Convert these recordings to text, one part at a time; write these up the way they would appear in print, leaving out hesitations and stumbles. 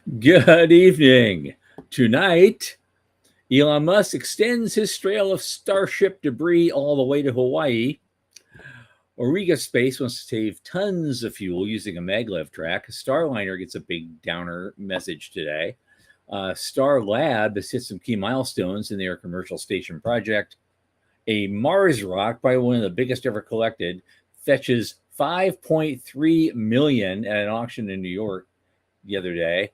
Good evening. Tonight, Elon Musk extends his trail of Starship debris all the way to Hawaii. Auriga Space wants to save tons of fuel using a maglev track. Starliner gets a big downer message today. Star Lab has hit some key milestones in their commercial station project. A Mars rock, probably one of the biggest ever collected, fetches 5.3 million at an auction in New York the other day.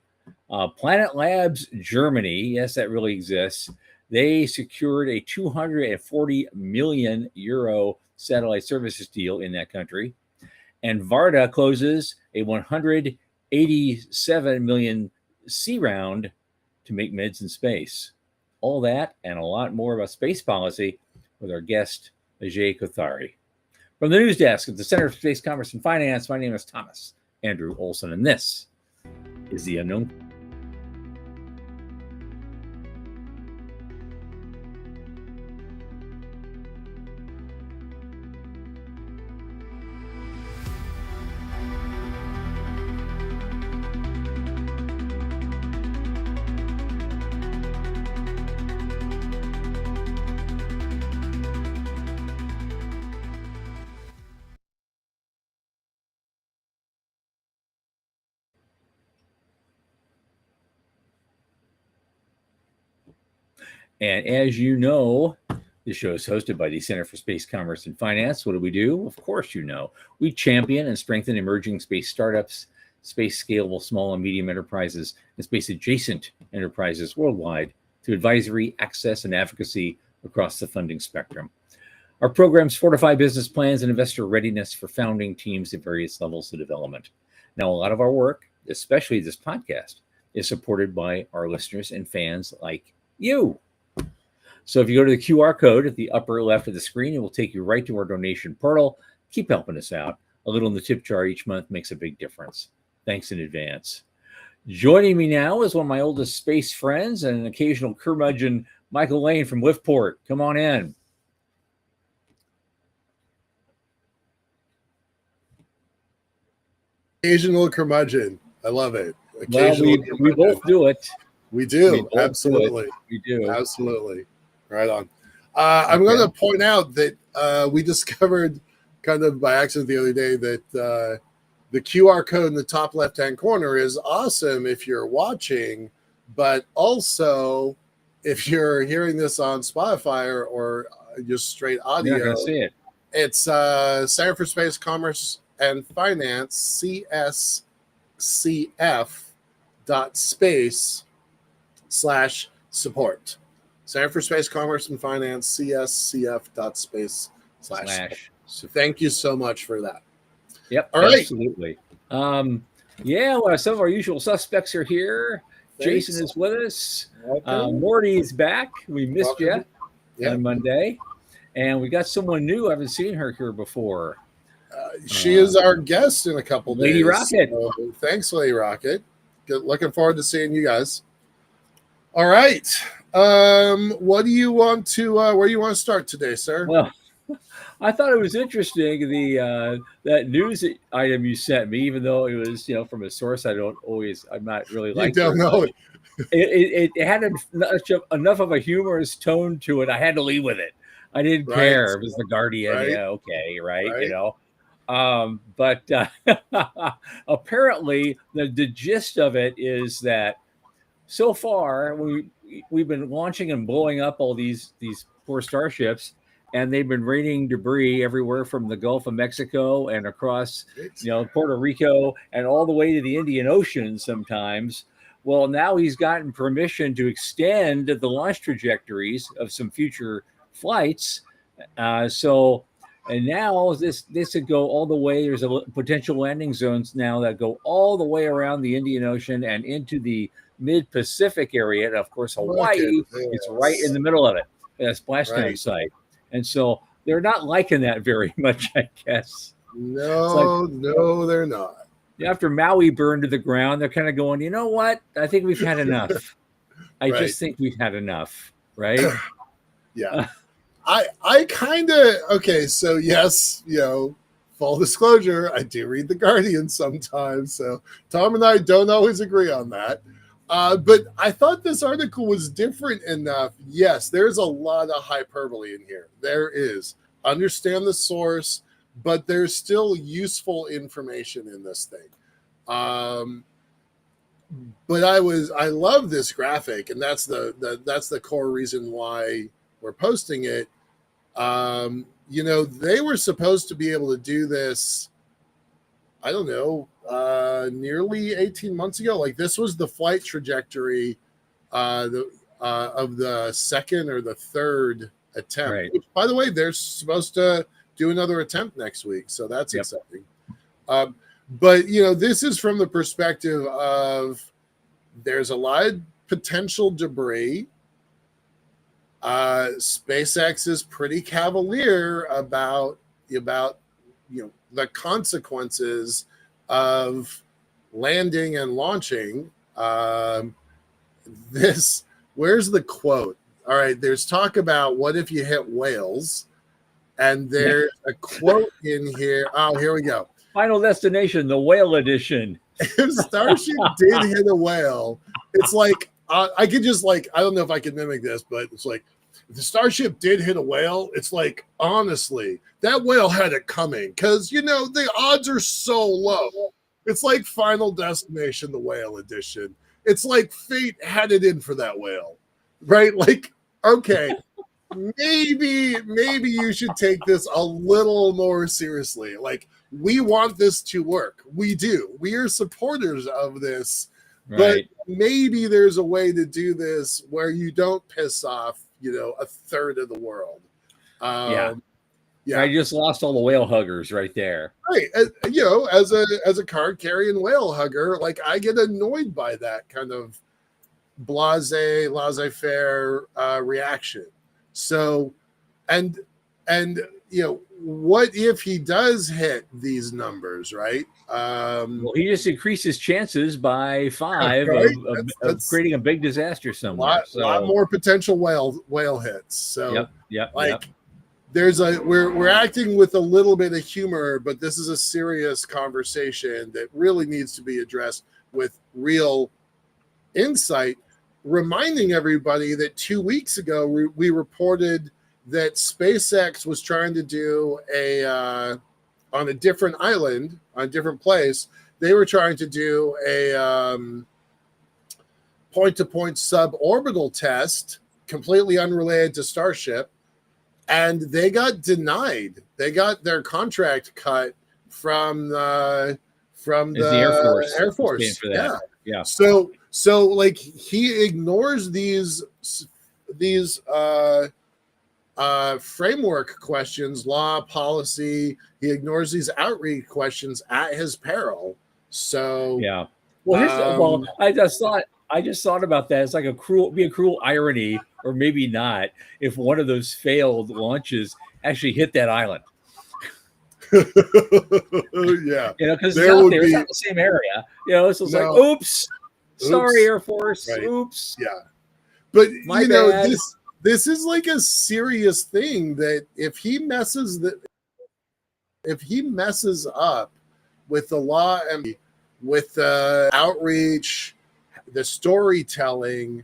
Planet Labs Germany, yes, that really exists. They secured a 240 million euro satellite services deal in that country. And Varda closes a 187 million C round to make mids in space. All that and a lot more about space policy with our guest, Ajay Kothari. From the news desk at the Center for Space Commerce and Finance, my name is Thomas Andrew Olson, and this is The Unknown. And as you know, the show is hosted by the Center for Space Commerce and Finance. What do we do? Of course, you know. We champion and strengthen emerging space startups, space scalable small and medium enterprises, and space adjacent enterprises worldwide through advisory, access, and advocacy across the funding spectrum. Our programs fortify business plans and investor readiness for founding teams at various levels of development. Now, a lot of our work, especially this podcast, is supported by our listeners and fans like you. So if you go to the QR code at the upper left of the screen, it will take you right to our donation portal. Keep helping us out. A little in the tip jar each month makes a big difference. Thanks in advance. Joining me now is one of my oldest space friends and an occasional curmudgeon, Michael Lane from Liftport. Come on in. Occasional curmudgeon. I love it. Well, we both do it. We do. Absolutely. We do. Absolutely. Right on. I'm going to point out that we discovered kind of by accident the other day that the QR code in the top left-hand corner is awesome if you're watching, but also if you're hearing this on Spotify or just straight audio, you're not going to see it. It's Center for Space Commerce and Finance, cscf.space/support. Center for Space Commerce and Finance, cscf.space/. So thank you so much for that. Yep, all right. Absolutely. Well, some of our usual suspects are here. Thanks. Jason is with us. Morty is back. We missed you on Monday. And we got someone new. I haven't seen her here before. She is our guest in a couple days. Lady Rocket. So thanks, Lady Rocket. Looking forward to seeing you guys. All right. What do you want to? Where do you want to start today, sir? Well, I thought it was interesting that news item you sent me, even though it was from a source I'm not really like. You don't know it. It had enough of a humorous tone to it. I had to leave with it. I didn't care. It was the Guardian. Right. Yeah, okay, right. But apparently the gist of it is that so far we've been launching and blowing up all these poor starships, and they've been raining debris everywhere from the Gulf of Mexico and across Puerto Rico and all the way to the Indian Ocean sometimes. Well, now he's gotten permission to extend the launch trajectories of some future flights. And now this would go all the way. There's a potential landing zones now that go all the way around the Indian Ocean and into the mid-Pacific area. And of course, Hawaii is right in the middle of it, a splashdown site. And so they're not liking that very much, I guess. No, they're not. After Maui burned to the ground, they're kind of going, you know what? I think we've had enough. I just think we've had enough, right? Yeah. I kind of, okay, so yes, full disclosure, I do read The Guardian sometimes. So Tom and I don't always agree on that. But I thought this article was different enough. Yes, there's a lot of hyperbole in here. There is. Understand the source, but there's still useful information in this thing. But I love this graphic, and that's the core reason why we're posting it. They were supposed to be able to do this, I don't know, nearly 18 months ago. Like, this was the flight trajectory of the second or the third attempt. Right. Which, by the way, they're supposed to do another attempt next week, so that's exciting. But this is from the perspective of there's a lot of potential debris. SpaceX is pretty cavalier about the consequences of landing and launching. Where's the quote? All right, there's talk about what if you hit whales, and there's a quote in here. Oh, here we go. Final Destination, the whale edition. If Starship did hit a whale, it's like I could just I don't know if I can mimic this, but it's like, if the Starship did hit a whale, it's like, honestly, that whale had it coming, because the odds are so low. It's like Final Destination, the whale edition. It's like fate had it in for that whale, right? Like, okay, maybe you should take this a little more seriously. Like, we want this to work. We do. We are supporters of this, but maybe there's a way to do this where you don't piss off, a third of the world. Yeah. I just lost all the whale huggers right there. Right. As a card carrying whale hugger, like, I get annoyed by that kind of laissez-faire reaction. So, and what if he does hit these numbers, right? Well, he just increased his chances by 5 of creating a big disaster somewhere. A lot more potential whale hits. So, yep. We're acting with a little bit of humor, but this is a serious conversation that really needs to be addressed with real insight. Reminding everybody that 2 weeks ago we reported that SpaceX was trying to do on a different island, on a different place. They were trying to do a point-to-point suborbital test, completely unrelated to Starship, and they got denied. They got their contract cut from the Air Force. Yeah. So like, he ignores these framework questions, law, policy. He ignores these outreach questions at his peril. So yeah. Well, I just thought about that. It's like a cruel irony, or maybe not, if one of those failed launches actually hit that island. Yeah, because it's out there. It's not the same area. It's like, oops. Sorry, Air Force. Right. Oops. Yeah, but My bad. This is like a serious thing that if he messes up with the law and with the outreach, the storytelling. I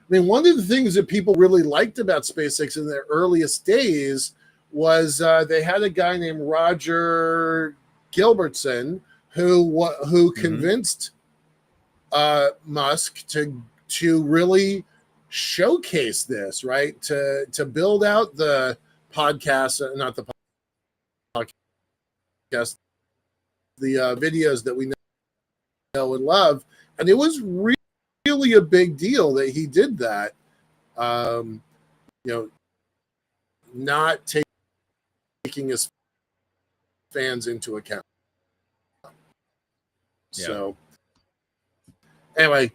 mean, one of the things that people really liked about SpaceX in their earliest days was they had a guy named Roger Gilbertson who convinced Musk to really showcase this, right? To build out the podcast, not the podcast, the videos that we know and love. And it was really a big deal that he did that. Not taking his fans into account. Yeah. So anyway,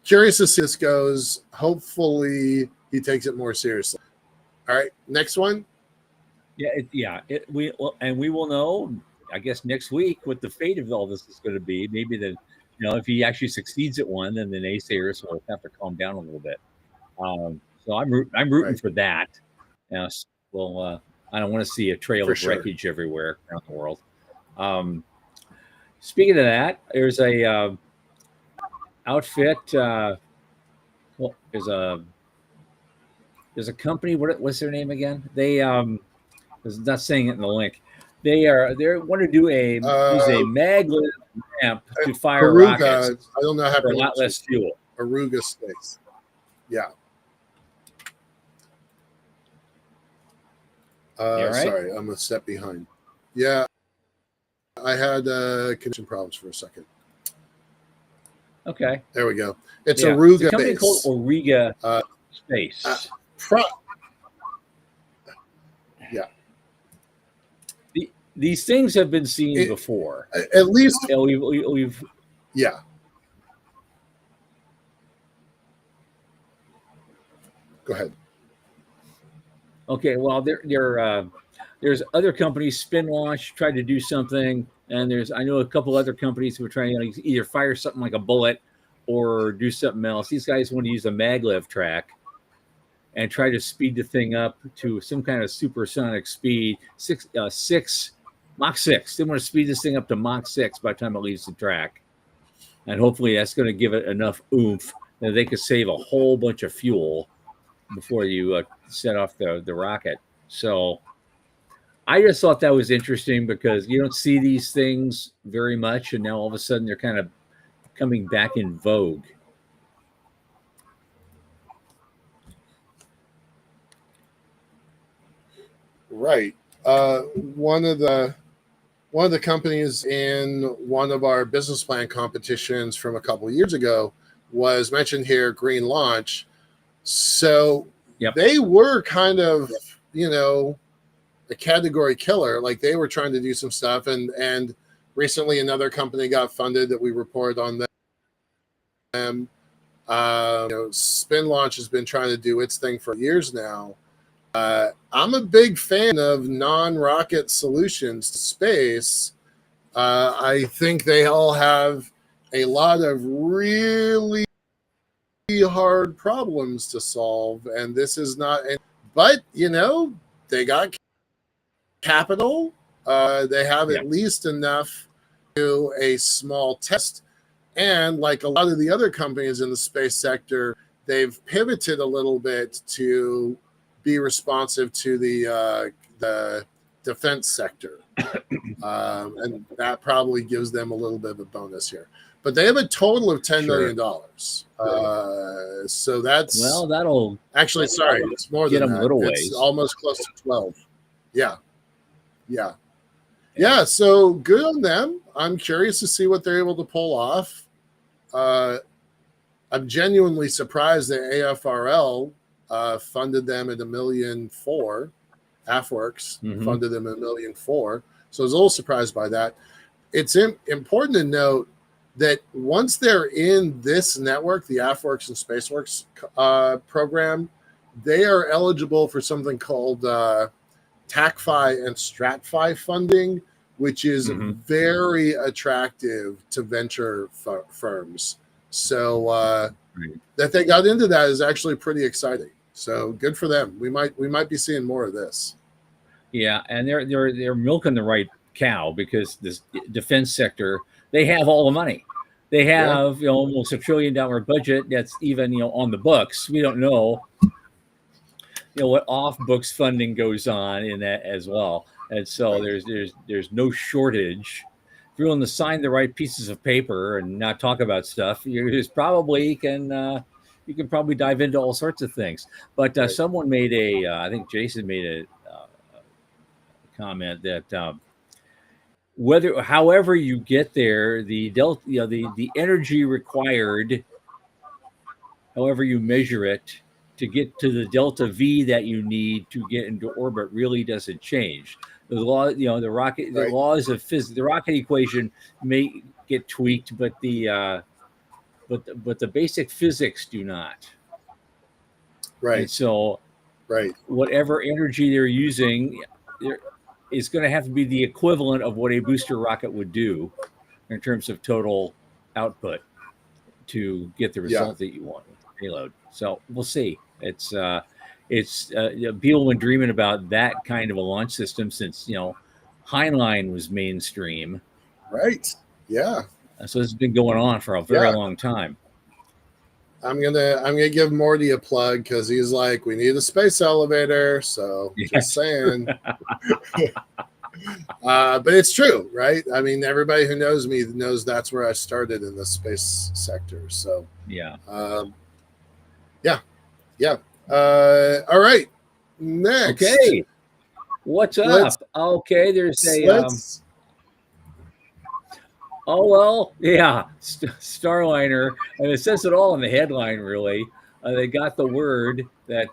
curious to see this goes. Hopefully he takes it more seriously. All right, next one. We will know, I guess, next week what the fate of all this is going to be. Maybe if he actually succeeds at one, then the naysayers will have to calm down a little bit. So I'm rooting for that. Well, I don't want to see a trail of wreckage everywhere around the world. Speaking of that, there's a outfit well, there's a company. What's their name again? They it's not saying it in the link. They want to use a maglev ramp to fire rockets Aruga, I don't know how to for a lot pronounce less it. fuel. Aruga Space. Yeah. You all right? Sorry, I'm a step behind. Yeah, I had connection problems for a second. Okay. There we go. It's Yeah. Aruga It's a company Space. called Auriga Space. Yeah. These things have been seen before. At least, You know, we've yeah. Go ahead. okay. Well, there's other companies. Spin Launch tried to do something, and I know a couple other companies who are trying to either fire something like a bullet or do something else. These guys want to use a maglev track and try to speed the thing up to some kind of supersonic speed, Mach 6. They want to speed this thing up to Mach 6 by the time it leaves the track. And hopefully that's going to give it enough oomph that they could save a whole bunch of fuel before you set off the rocket. So I just thought that was interesting because you don't see these things very much. And now all of a sudden they're kind of coming back in vogue. Right. One of the companies in one of our business plan competitions from a couple of years ago was mentioned here, Green Launch. So they were kind of, a category killer. Like they were trying to do some stuff, and recently another company got funded that we reported on them. Spin Launch has been trying to do its thing for years now. I'm a big fan of non-rocket solutions to space. I think they all have a lot of really hard problems to solve, and this is not. But they got capital. They have at least enough to do a small test, and like a lot of the other companies in the space sector, they've pivoted a little bit to be responsive to the defense sector, and that probably gives them a little bit of a bonus here. But they have a total of $10 million. So that's that'll sorry, it's more than that. It's ways. almost close to 12. Yeah. So good on them. I'm curious to see what they're able to pull off. I'm genuinely surprised that AFRL funded them at $1.4 million. AFWorks funded them at $1.4 million. So I was a little surprised by that. It's important to note that once they're in this network, the AFWorks and SpaceWorks program, they are eligible for something called TACFI and StratFi funding, which is very attractive to venture firms. So that they got into that is actually pretty exciting. So good for them. We might be seeing more of this. Yeah, and they're milking the right cow because this defense sector, they have all the money. They have almost $1 trillion budget that's even on the books. We don't know what off books funding goes on in that as well. And so there's no shortage. If you're willing to sign the right pieces of paper and not talk about stuff, you can probably dive into all sorts of things. But someone made I think Jason made a comment that however you get there, the delta, the energy required, however you measure it, to get to the delta V that you need to get into orbit really doesn't change. The law, the laws of physics, the rocket equation may get tweaked, but the basic physics do not. Right. And so, whatever energy they're using, is going to have to be the equivalent of what a booster rocket would do in terms of total output to get the result that you want with the payload. So we'll see. It's people have been dreaming about that kind of a launch system since Heinlein was mainstream. Right. Yeah. So it's been going on for a very long time. I'm gonna give Morty a plug because he's like, we need a space elevator. So just saying. But it's true, right? I mean, everybody who knows me knows that's where I started in the space sector. So yeah. Yeah. All right. Next. Okay. What's up? Okay, there's a oh well, yeah, Starliner, and it says it all in the headline. Really, they got the word that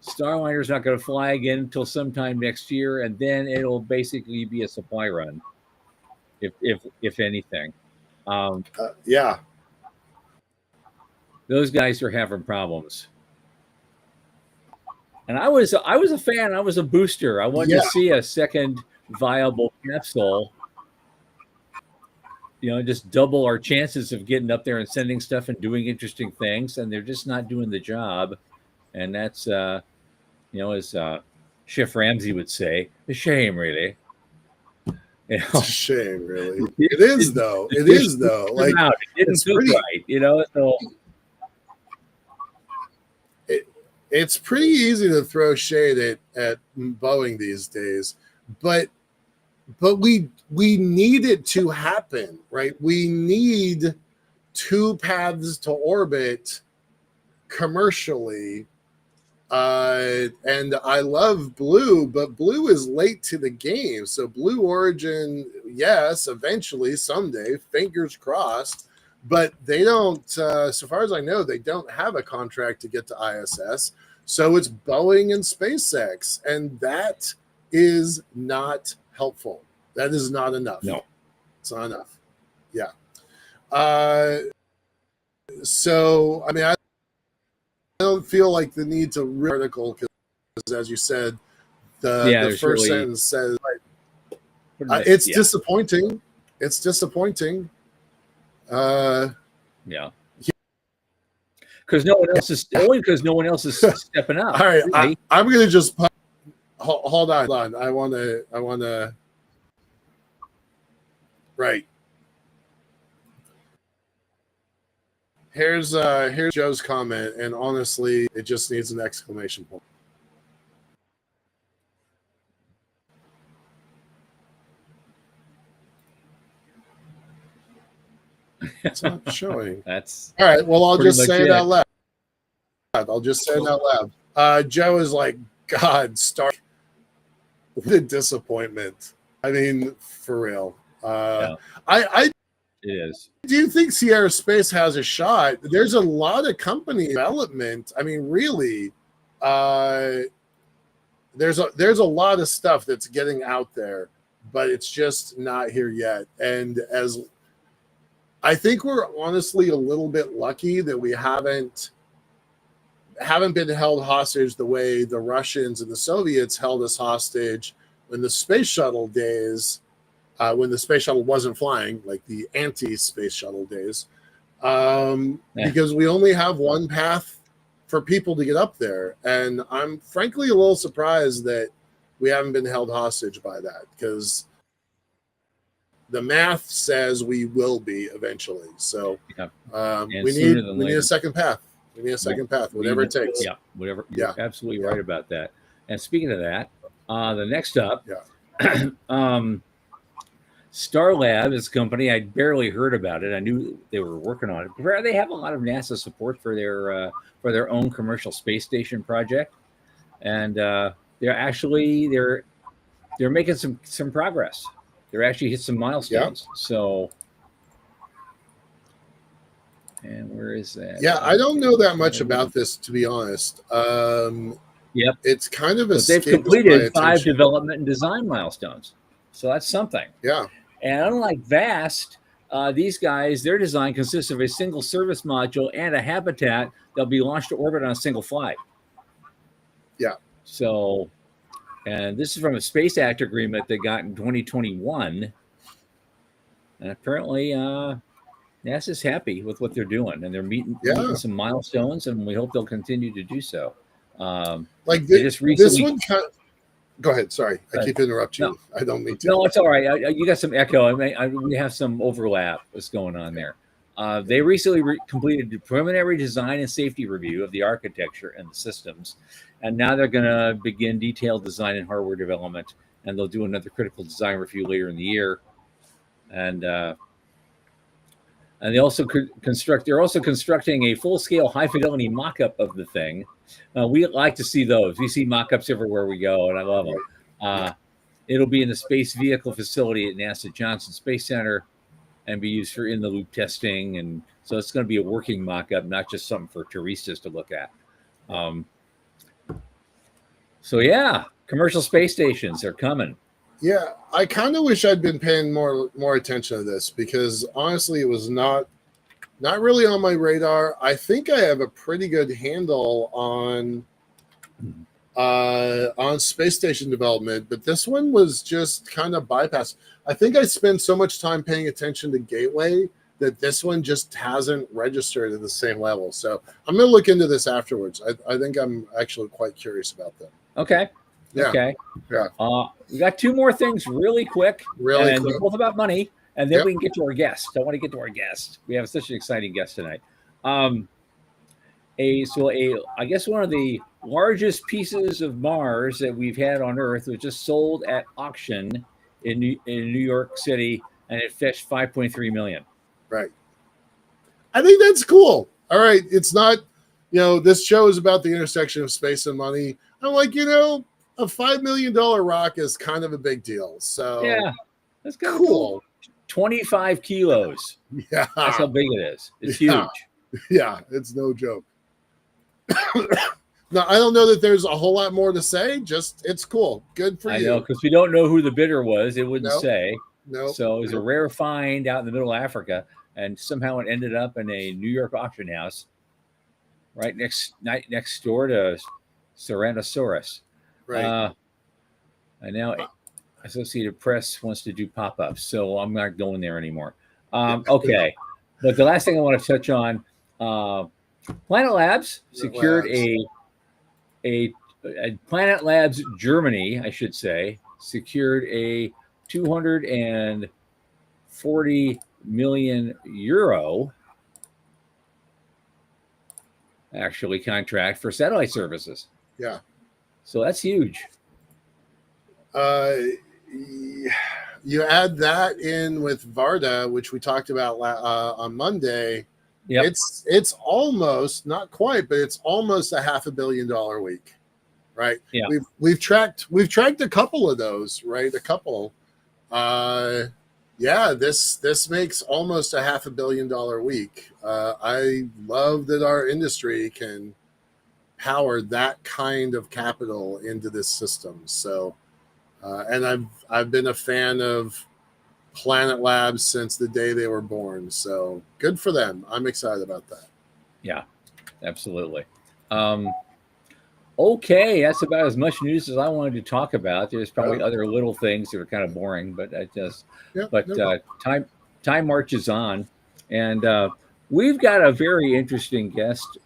Starliner's not going to fly again until sometime next year, and then it'll basically be a supply run, if anything. Yeah, those guys are having problems. And I was a fan. I was a booster. I wanted to see a second viable capsule. You know, just double our chances of getting up there and sending stuff and doing interesting things. And they're just not doing the job. And that's, you know, as Chef Ramsay would say, a shame, really. You know? It's a shame, really. It is, though. It is, though. Like, it didn't feel right, you know. So it's pretty easy to throw shade at Boeing these days, but we need it to happen, right? We need two paths to orbit commercially. And I love Blue, but Blue is late to the game. So Blue Origin, yes, eventually, someday, fingers crossed, but they don't, so far as I know, they don't have a contract to get to ISS. So it's Boeing and SpaceX, and that is not helpful. That is not enough. No, it's not enough. Yeah. So, I mean, I don't feel like the need to read the article because, as you said, the first sentence says it's disappointing. It's disappointing. Yeah. Because no one else is only because no one else is stepping up. All right, really. I'm going to just hold on. I want to. Right. Here's Joe's comment, and honestly, it just needs an exclamation point. It's not showing. That's all right. Well, I'll just say it out loud. I'll just say it out loud. Joe is like, God, what a disappointment. I mean, for real. It is. Do you think Sierra Space has a shot? There's a lot of company development. I mean, really, there's a lot of stuff that's getting out there, but it's just not here yet. And as I think we're honestly a little bit lucky that we haven't been held hostage the way the Russians and the Soviets held us hostage when the space shuttle days, when the space shuttle wasn't flying, like the anti-space shuttle days, because we only have one path for people to get up there. And I'm frankly a little surprised that we haven't been held hostage by that, because the math says we will be eventually. So we need a second path. We need a second path, whatever it takes. Yeah, whatever. You're absolutely right about that. And speaking of that, the next up, Starlab is a company I'd barely heard about it. I knew they were working on it. They have a lot of NASA support for their own commercial space station project, and they're making some progress. They're actually hit some milestones. So, and where is that? Yeah, I don't know that much about this, to be honest. It's kind of they've completed 5 development and design milestones, so that's something. Yeah. And unlike VAST, these guys, their design consists of a single service module and a habitat that'll be launched to orbit on a single flight. Yeah. So, and this is from a Space Act agreement they got in 2021. And apparently, NASA's happy with what they're doing, and they're meeting some milestones, and we hope they'll continue to do so. Like this one go ahead. Sorry, I keep interrupting you. I don't mean to. No, it's all right. You got some echo. We have some overlap that's going on there. They recently completed the preliminary design and safety review of the architecture and the systems, and now they're going to begin detailed design and hardware development, and they'll do another critical design review later in the year. And they also They're also constructing a full-scale, high-fidelity mock-up of the thing. We like to see those. We see mock-ups everywhere we go, and I love them. It'll be in the space vehicle facility at NASA Johnson Space Center, and be used for in-the-loop testing. And so it's going to be a working mock-up, not just something for touristas to look at. So yeah, commercial space stations are coming. Yeah, I kind of wish I'd been paying more attention to this, because honestly, it was not really on my radar. I think I have a pretty good handle on space station development, but this one was just kind of bypassed. I think I spent so much time paying attention to Gateway that this one just hasn't registered at the same level. So I'm going to look into this afterwards. I think I'm actually quite curious about that. Okay. Yeah. Okay. Yeah. We got two more things really quick. Really and quick. Both about money. And then we can get to our guest. I want to get to our guest. We have such an exciting guest tonight. I guess one of the largest pieces of Mars that we've had on Earth was just sold at auction in New York City, and it fetched $5.3 million. Right. I think that's cool. All right. It's not, this show is about the intersection of space and money. I'm like, a $5 million rock is kind of a big deal. So yeah, that's kind of cool. 25 kilos. Yeah. That's how big it is. It's huge. Yeah, it's no joke. Now, I don't know that there's a whole lot more to say. Just, it's cool. Good for you. I know, because we don't know who the bidder was. It wouldn't say. No. So it was a rare find out in the middle of Africa, and somehow it ended up in a New York auction house right next door to Tyrannosaurus. Right. And now Associated Press wants to do pop-ups, so I'm not going there anymore. Okay. But the last thing I want to touch on, Planet Labs secured a Planet Labs Germany, I should say, secured a 240 million euro contract for satellite services. Yeah. So that's huge. You add that in with Varda, which we talked about on Monday. Yep. It's almost, not quite, but it's almost $500 million week, right? Yeah. We've tracked a couple of those, right? A couple. This makes almost $500 million week. I love that our industry can power that kind of capital into this system. So, and I've been a fan of Planet Labs since the day they were born. So good for them. I'm excited about that. Yeah, absolutely. Okay, that's about as much news as I wanted to talk about. There's probably other little things that are kind of boring, but time marches on, and we've got a very interesting guest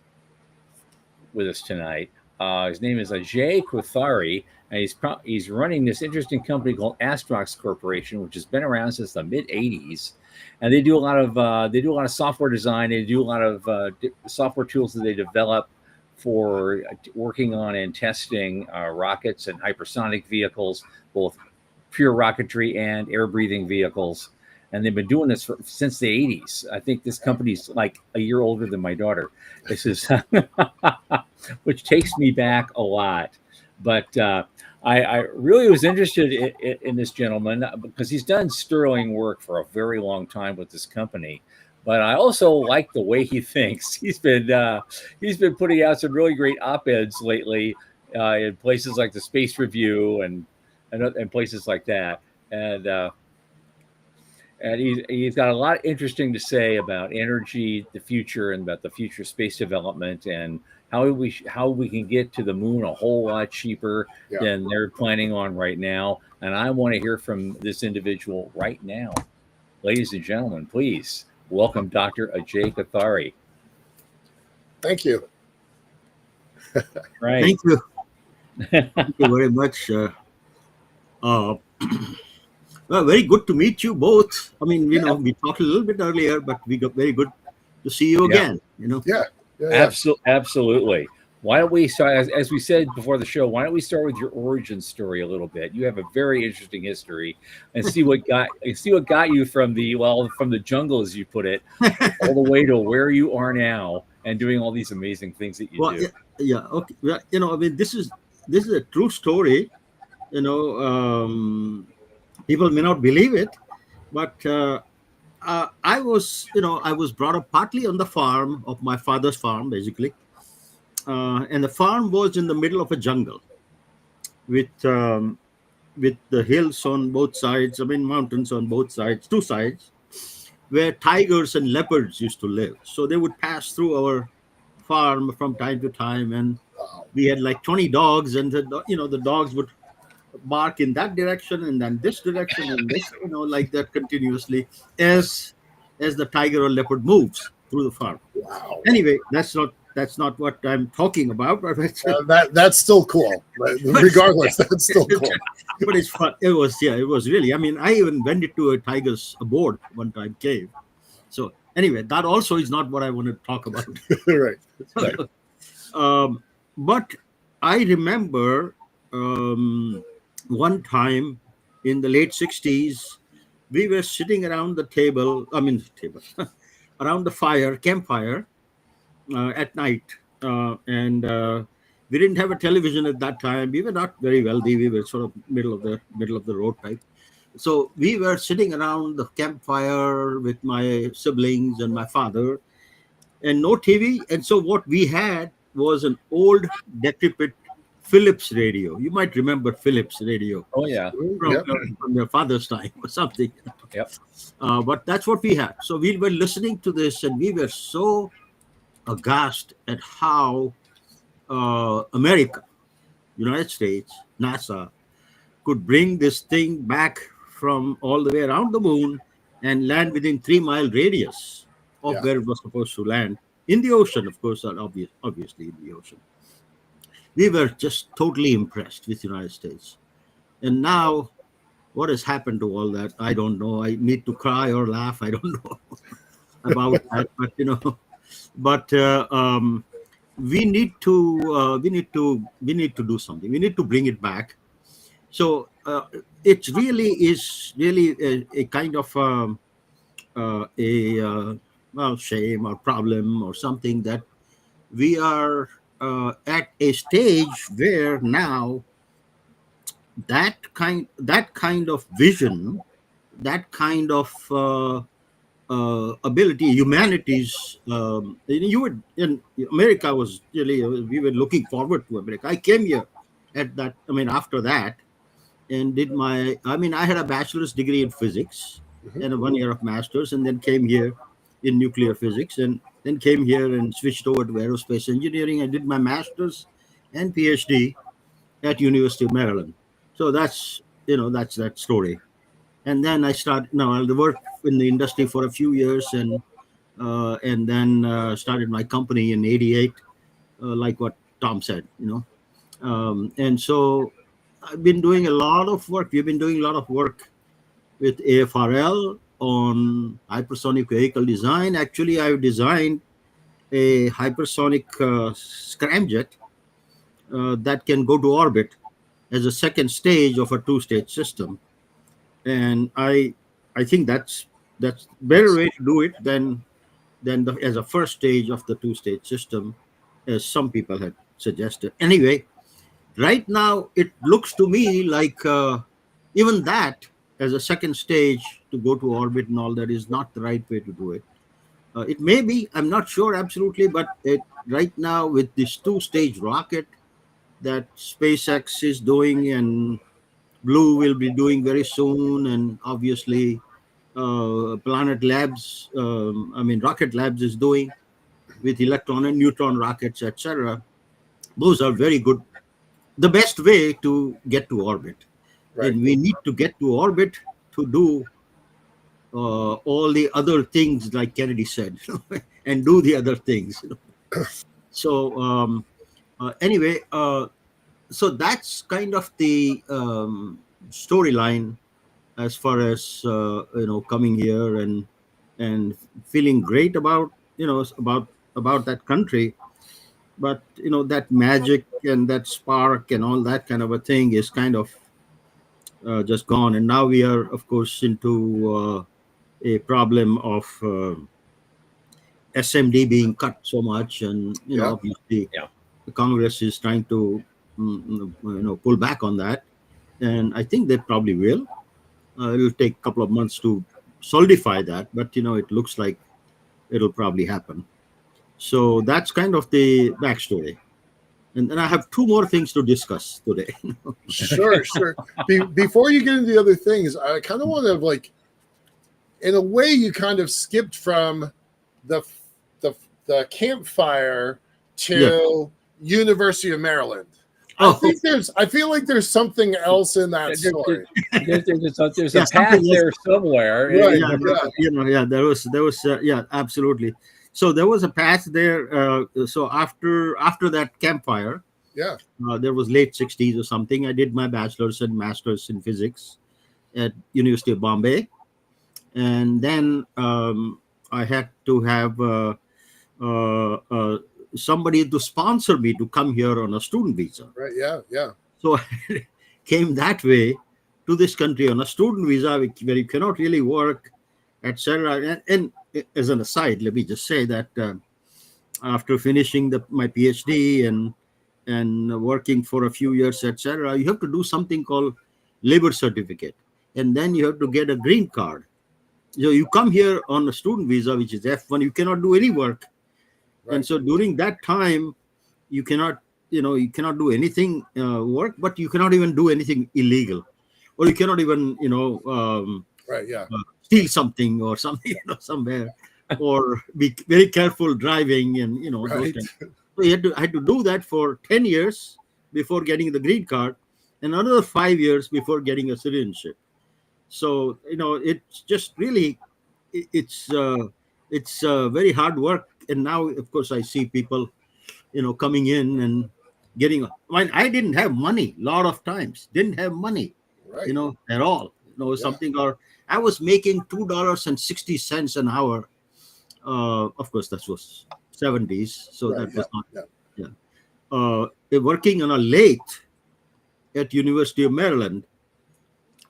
with us tonight. His name is Ajay Kothari, and he's running this interesting company called Astrox Corporation, which has been around since the mid '80s, and they do a lot of software design. They do a lot of software tools that they develop for working on and testing rockets and hypersonic vehicles, both pure rocketry and air-breathing vehicles. And they've been doing this since the 80s. I think this company's like a year older than my daughter. This is, which takes me back a lot. But I really was interested in this gentleman because he's done sterling work for a very long time with this company. But I also like the way he thinks. He's been putting out some really great op-eds lately in places like the Space Review and places like that. And he's got a lot interesting to say about energy, the future, and about the future space development, and how we can get to the moon a whole lot cheaper than they're planning on right now. And I want to hear from this individual right now. Ladies and gentlemen, please welcome Dr. Ajay Kothari. Thank you. Right. Thank you. Thank you very much. Well, very good to meet you both. I mean, Yeah, we talked a little bit earlier, but we got very good to see you yeah. again. Yeah, yeah. Absolutely. Why don't we start, as we said before the show, why don't we start with your origin story a little bit? You have a very interesting history, and see what got you from from the jungle, as you put it, all the way to where you are now and doing all these amazing things that you Well, yeah, do. yeah, okay. Well, I mean, this is a true story. You know, people may not believe it, but I was brought up partly on the farm of my father's farm, basically, and the farm was in the middle of a jungle with with the hills on both sides. I mean, mountains on both sides, two sides, where tigers and leopards used to live. So they would pass through our farm from time to time, and Wow. we had like 20 dogs, and the dogs would bark in that direction and then this direction and this, like that continuously as the tiger or leopard moves through the farm. Wow. Anyway, that's not what I'm talking about, but That's still cool. But but, regardless, that's still cool. but it's fun. It was really. I mean, I even went into a tiger's abode one time, cave. So anyway, that also is not what I want to talk about. Right. Right. um, but I remember one time in the late 60s, we were sitting around the table, table, around the campfire at night. And we didn't have a television at that time. We were not very wealthy. We were sort of middle of the road type. So we were sitting around the campfire with my siblings and my father, and no TV. And so what we had was an old, decrepit Philips radio. You might remember Philips radio Oh yeah. from Yep. from your father's time or something. Yep. But that's what we had. So we were listening to this, and we were so aghast at how America, United States, NASA could bring this thing back from all the way around the moon and land within 3 mile radius of Yeah. where it was supposed to land in the ocean, of course, obviously in the ocean. We were just totally impressed with the United States. And now, what has happened to all that? I don't know. I need to cry or laugh. I don't know about that, but we need to do something. We need to bring it back. So it really is really a kind of a well, shame or problem or something that we are at a stage where now that kind of vision, that kind of ability, humanities. You would in America was really, we were looking forward to America. I came here at that. I mean, after that, and did my. I mean, I had a bachelor's degree in physics Mhm. and a 1 year of master's, and then came here in nuclear physics, and then came here and switched over to aerospace engineering. I did my master's and PhD at University of Maryland. So that's that story. And then I started. Now I worked in the industry for a few years, and then started my company in '88, like what Tom said. And so I've been doing a lot of work. We've been doing a lot of work with AFRL on hypersonic vehicle design. Actually, I've designed a hypersonic scramjet that can go to orbit as a second stage of a two-stage system. And I think that's better way to do it than as a first stage of the two-stage system, as some people had suggested. Anyway, right now it looks to me like even that as a second stage to go to orbit and all that is not the right way to do it. It may be, I'm not sure absolutely, but right now with this two-stage rocket that SpaceX is doing and Blue will be doing very soon, and obviously Planet Labs, Rocket Labs is doing with electron and neutron rockets, etc. Those are very good, the best way to get to orbit. Right. And we need to get to orbit to do all the other things, like Kennedy said, and do the other things. So anyway, so that's kind of the storyline as far as coming here and feeling great about about that country. But that magic and that spark and all that kind of a thing is kind of just gone. And now we are, of course, into a problem of SMD being cut so much, and Yeah. obviously Yeah. the Congress is trying to pull back on that, and I think they probably will. It'll take a couple of months to solidify that, but it looks like it'll probably happen. So that's kind of the backstory. And then I have two more things to discuss today. Sure, sure. Before you get into the other things, I kind of want to in a way, you kind of skipped from the the campfire to University of Maryland. Oh, I feel like there's something else in that story. There's Yeah, a path something there somewhere. Right. yeah, there was yeah, absolutely. So there was a path there. So after that campfire, Yeah. there was late '60s or something. I did my bachelor's and master's in physics at University of Bombay, and then I had to have uh, uh, somebody to sponsor me to come here on a student visa. Right. Yeah. Yeah. So I came that way to this country on a student visa, where you cannot really work, etc. And as an aside, let me just say that after finishing my PhD and working for a few years, etc., you have to do something called labor certificate, and then you have to get a green card. So you come here on a student visa, which is F1. You cannot do any work, Right. and so during that time, you cannot do anything work, but you cannot even do anything illegal, or you cannot even Right. Yeah. steal something or something somewhere, or be very careful driving and those Right. things. So I had to do that for 10 years before getting the green card, and another 5 years before getting a citizenship. So it's just really it's very hard work. And now, of course, I see people coming in and getting. I didn't have money. Lot of times didn't have money, Right. at all. Something, or I was making $2.60 an hour. Of course, that was '70s, so Right. that was not. Yeah. Yeah. Working on a lathe at University of Maryland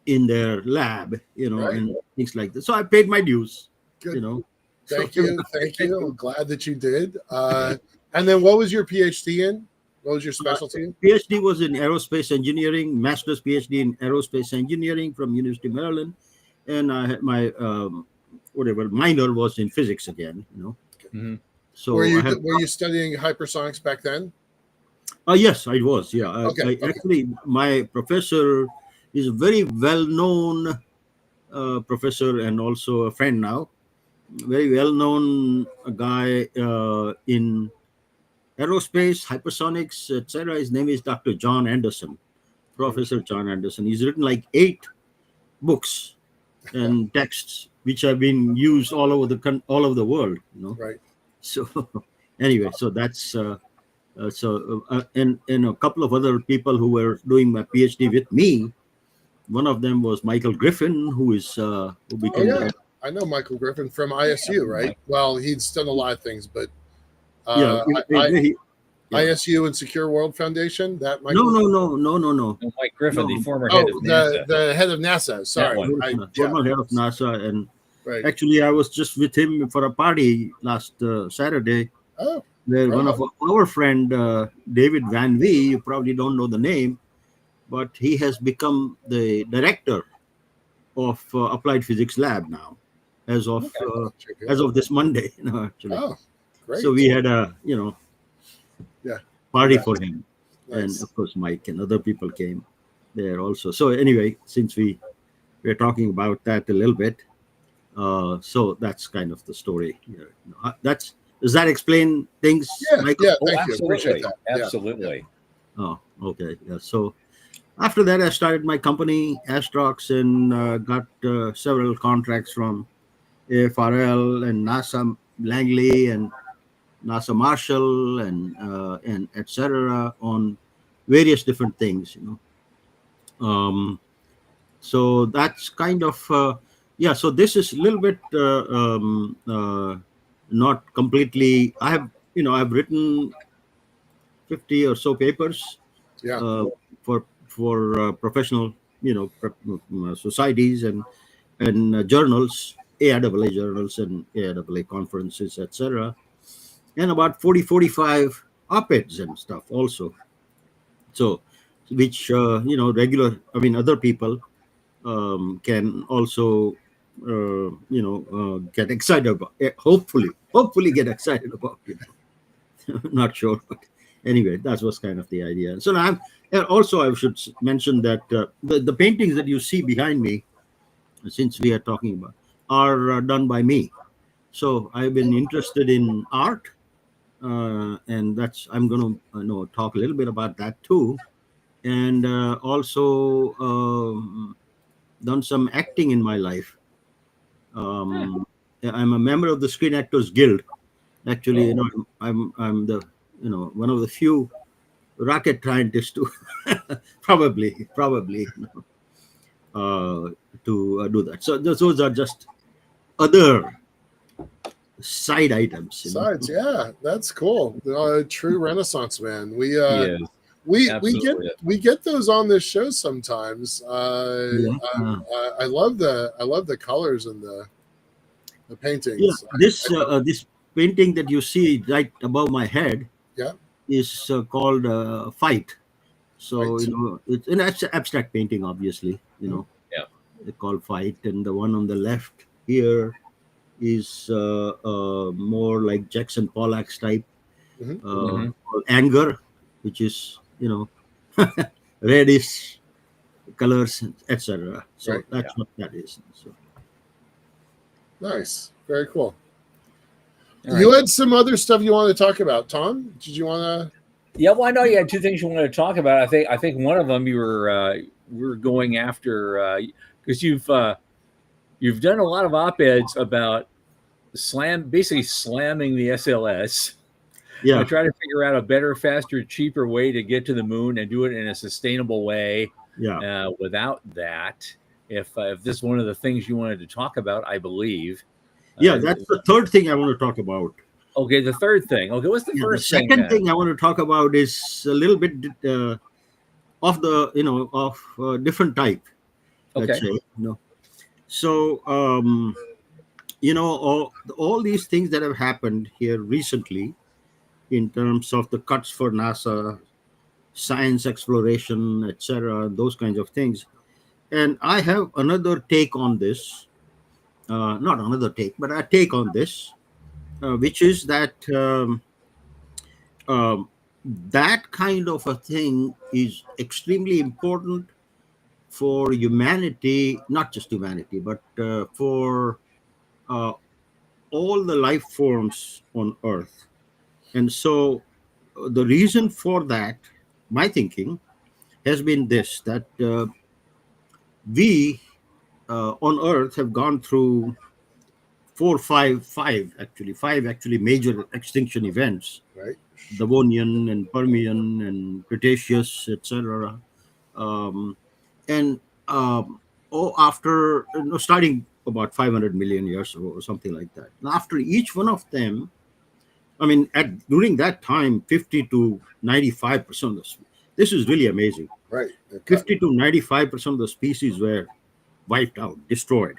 in their lab, Right. and things like that. So I paid my dues, Good. So- Thank you. Thank you. I'm glad that you did. And then what was your PhD in? What was your specialty in? PhD was in aerospace engineering, master's PhD in aerospace engineering from University of Maryland, and I had my whatever minor was in physics again. Mhm. So Were I you studying hypersonics back then? yes, I was. Yeah, Okay, okay. Actually, my professor is a very well-known professor and also a friend now. Very well-known guy in aerospace, hypersonics, etc. His name is Dr. John Anderson, Professor John Anderson. He's written like 8 books and texts which have been used all over the world. Right. So anyway, so that's and a couple of other people who were doing my PhD with me. One of them was Michael Griffin, who became Oh, yeah. I know Michael Griffin from ISU, right? Mike. Well, he's done a lot of things, but yeah. Yeah. ISU and Secure World Foundation. That Michael. No. Oh, Mike Griffin, No. the former head of NASA. the head of NASA. Sorry, one. Former head of NASA, and right. actually, I was just with him for a party last Saturday, Oh, where right one on. of our friend David Van Wee, you probably don't know the name, but he has become the director of Applied Physics Lab now, as of this Monday. Actually, Oh, great. so we had a Yeah. party Yeah. for him, and Nice. of course Mike and other people came there also. So anyway, since we're talking about that a little bit, so that's kind of the story here. Does that explain things, Yeah, Michael? yeah. Oh, Thank you. Appreciate absolutely. that. Yeah. Absolutely. Oh, okay. Yeah. So after that, I started my company, Astrox, and got several contracts from AFRL and NASA Langley and NASA Marshall and etc. on various different things. So that's kind of yeah. So this is a little bit not completely. I've written 50 or so papers Yeah. uh, for professional societies and journals, AIAA journals and AIAA conferences, etc. And about 40, 45 op-eds and stuff also. So, which regular, I mean, other people can also get excited about. Hopefully get excited about. Not sure, but anyway, that was kind of the idea. So now, and also I should mention that the paintings that you see behind me, since we are talking about, are done by me. So I've been interested in art, and that's I'm going to talk a little bit about that too, and also done some acting in my life. Huh. Um, I'm a member of the Screen Actors Guild. Actually, Oh, I'm the one of the few rocket scientists to probably uh, to do that. So those are just other side items. Besides, yeah, that's cool. True Renaissance man. yes, We get absolutely. those on this show sometimes. Yeah. I love the colors and the Yeah. paintings. This painting that you see right above my head Yeah, is called Fight. So right. it's an abstract painting, obviously. Mhm. Yeah. They call Fight, and the one on the left here is more like Jackson Pollock's type, Mhm. Hmm. called Anger, which is reddish colors, etc. So Right. Yeah. that's what that is. So Nice. Very cool. All You right. had some other stuff you want to talk about, Tom? Did you want to? Yeah. Well, I know you had two things you wanted to talk about. I think one of them you were going after because you've done a lot of op-eds about basically slamming the SLS. yeah, Try to figure out a better, faster, cheaper way to get to the moon and do it in a sustainable way yeah, without that. If this is one of the things you wanted to talk about, I believe. yeah. Uh, That's the third thing I want to talk about. okay, the third thing. Okay, what's the Yeah, the first thing second then? thing I want to talk about is a little bit of the of different type. Let's Okay. say So all these things that have happened here recently in terms of the cuts for NASA, science exploration, etc., those kinds of things. And I have another take on this, not another take, but a take on this, which is that um, that kind of a thing is extremely important for humanity, not just humanity, but for uh, all the life forms on Earth. And so the reason for that, my thinking, has been this that we on Earth have gone through five actually major extinction events: Right. Devonian and Permian and Cretaceous, etc. Um, and after starting about 500 million years ago or something like that. And after each one of them, I mean, during that time, 50 to 95% of this is really amazing. Right. They're cutting. 50 to 95% of the species were wiped out, destroyed.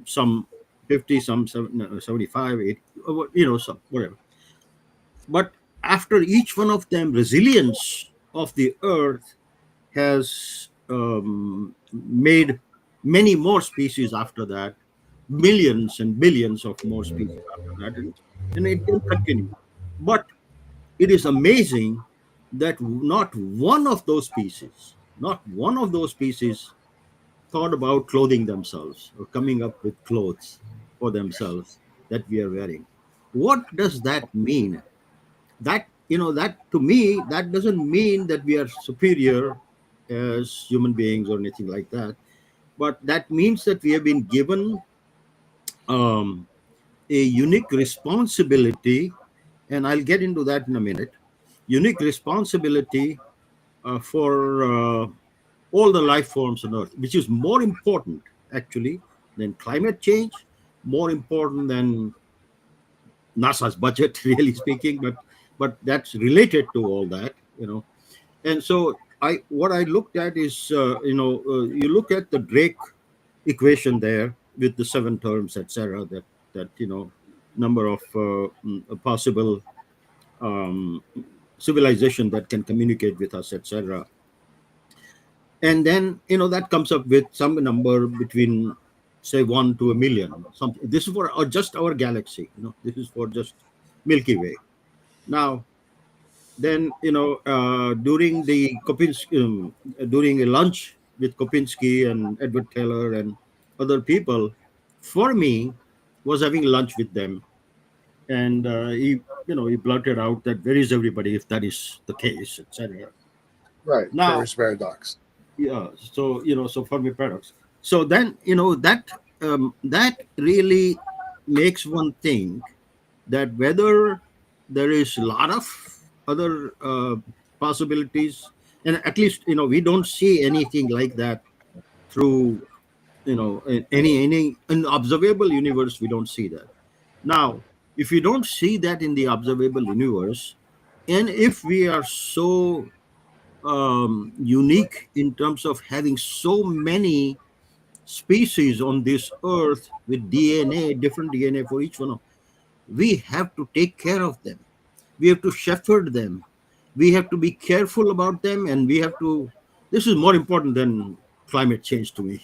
Some 50, some 75, 80, some whatever. But after each one of them, resilience of the Earth has made many more species after that, millions and billions of more species after that, and it will continue. But it is amazing that not one of those species thought about clothing themselves or coming up with clothes for themselves that we are wearing. What does that mean? That to me, that doesn't mean that we are superior as human beings or anything like that, but that means that we have been given um, a unique responsibility, and I'll get into that in a minute. Unique responsibility for all the life forms on Earth, which is more important actually than climate change, more important than NASA's budget, really speaking, but that's related to all that, And so what I looked at is, you look at the Drake equation there with the 7 terms, etc. That number of possible um, civilization that can communicate with us, etc. And then that comes up with some number between say 1 to 1 million. Something. This is for just our galaxy. This is for just Milky Way. Now, then during the Kopinski, during a lunch with Kopinski and Edward Taylor and other people, Fermi was having lunch with them, and he blurted out that where is everybody if that is the case, etc. Right. Now, Fermi's paradox. yeah, so Fermi paradox. So then that really makes one think that whether there is a lot of other possibilities, and at least we don't see anything like that through in any in observable universe. We don't see that. Now, if we don't see that in the observable universe, and if we are so unique in terms of having so many species on this earth with DNA, different DNA for each one, we have to take care of them. We have to shepherd them. We have to be careful about them, and we have to. This is more important than climate change to me,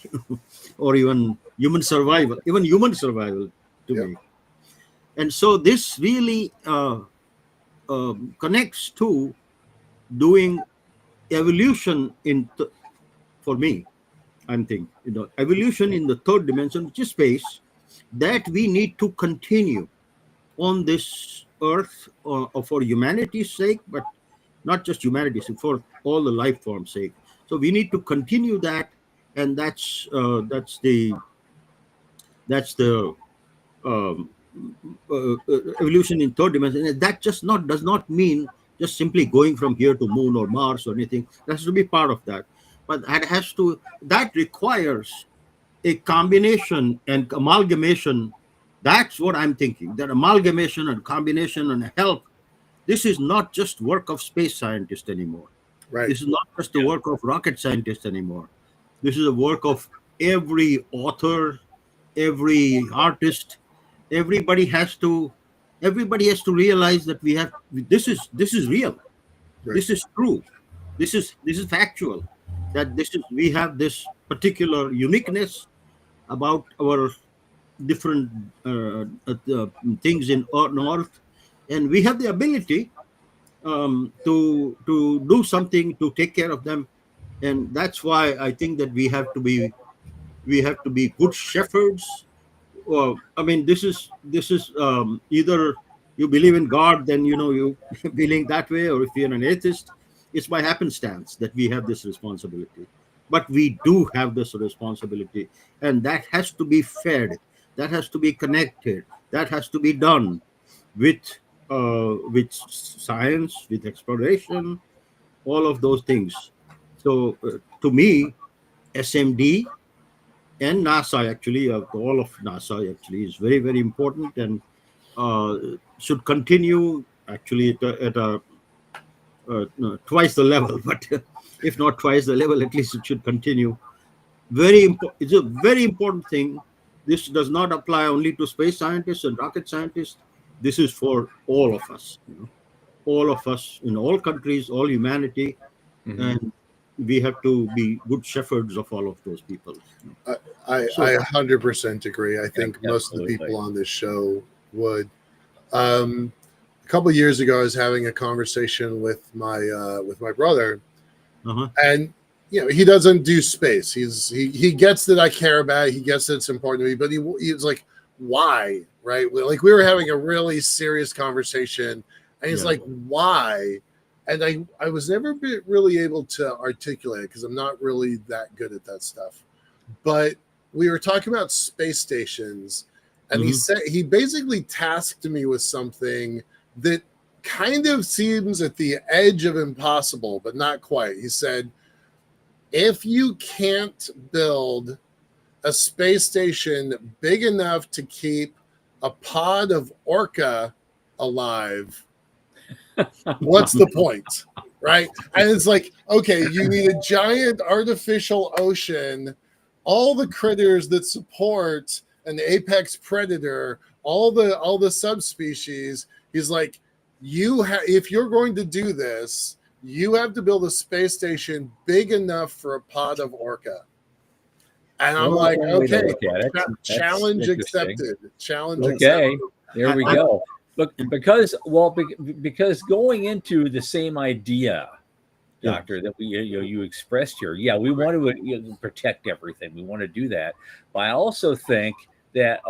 or even human survival. Even human survival to Yep. me. And so this really connects to doing evolution for me. I'm thinking, evolution in the third dimension, which is space, that we need to continue on this earth for humanity's sake, but not just humanity's sake, for all the life forms' sake. So we need to continue that, and that's the um, evolution in third dimension. And that just not does not mean just simply going from here to moon or Mars or anything. That has to be part of that, but that requires a combination and amalgamation. That's what I'm thinking. That amalgamation and combination and help. This is not just work of space scientists anymore. Right. This is not just the work of rocket scientists anymore. This is the work of every author, every artist. Everybody has to. Everybody has to realize that we have. This is real. Right. This is true. This is factual. That we have this particular uniqueness about our different things on Earth, and we have the ability to do something to take care of them, and that's why I think that we have to be good shepherds. Well, I mean, this is either you believe in God, then you believe that way, or if you're an atheist, it's by happenstance that we have this responsibility. But we do have this responsibility, and that has to be fed, that has to be connected, that has to be done with science, with exploration, all of those things. So to me, SMD and NASA actually, all of NASA actually is very, very important, and should continue actually at a no, twice the level, but if not twice the level, at least it should continue. Very important. It's a very important thing. This does not apply only to space scientists and rocket scientists. This is for all of us. All of us in all countries, all humanity, and we have to be good shepherds of all of those people. I 100% agree. I think most of the absolutely. people on this show would. A couple of years ago, I was having a conversation with my brother, Uh-huh. and he doesn't do space. He gets that I care about it. He gets that it's important to me, but he's like, why? Right? Like we were having a really serious conversation, and he's Yeah. like, why? And I was never really able to articulate it because I'm not really that good at that stuff. But we were talking about space stations, and he basically tasked me with something that kind of seems at the edge of impossible, but not quite. He said, if you can't build a space station big enough to keep a pod of orca alive, what's the point? Right? And it's like, okay, you need a giant artificial ocean, all the critters that support an apex predator, all the subspecies. He's like, if you're going to do this, you have to build a space station big enough for a pod of orca. And I'm like, okay, challenge accepted. Challenge accepted. There we go. Look, because going into the same idea, Doctor, that you expressed here, we want to protect everything. We want to do that. But I also think that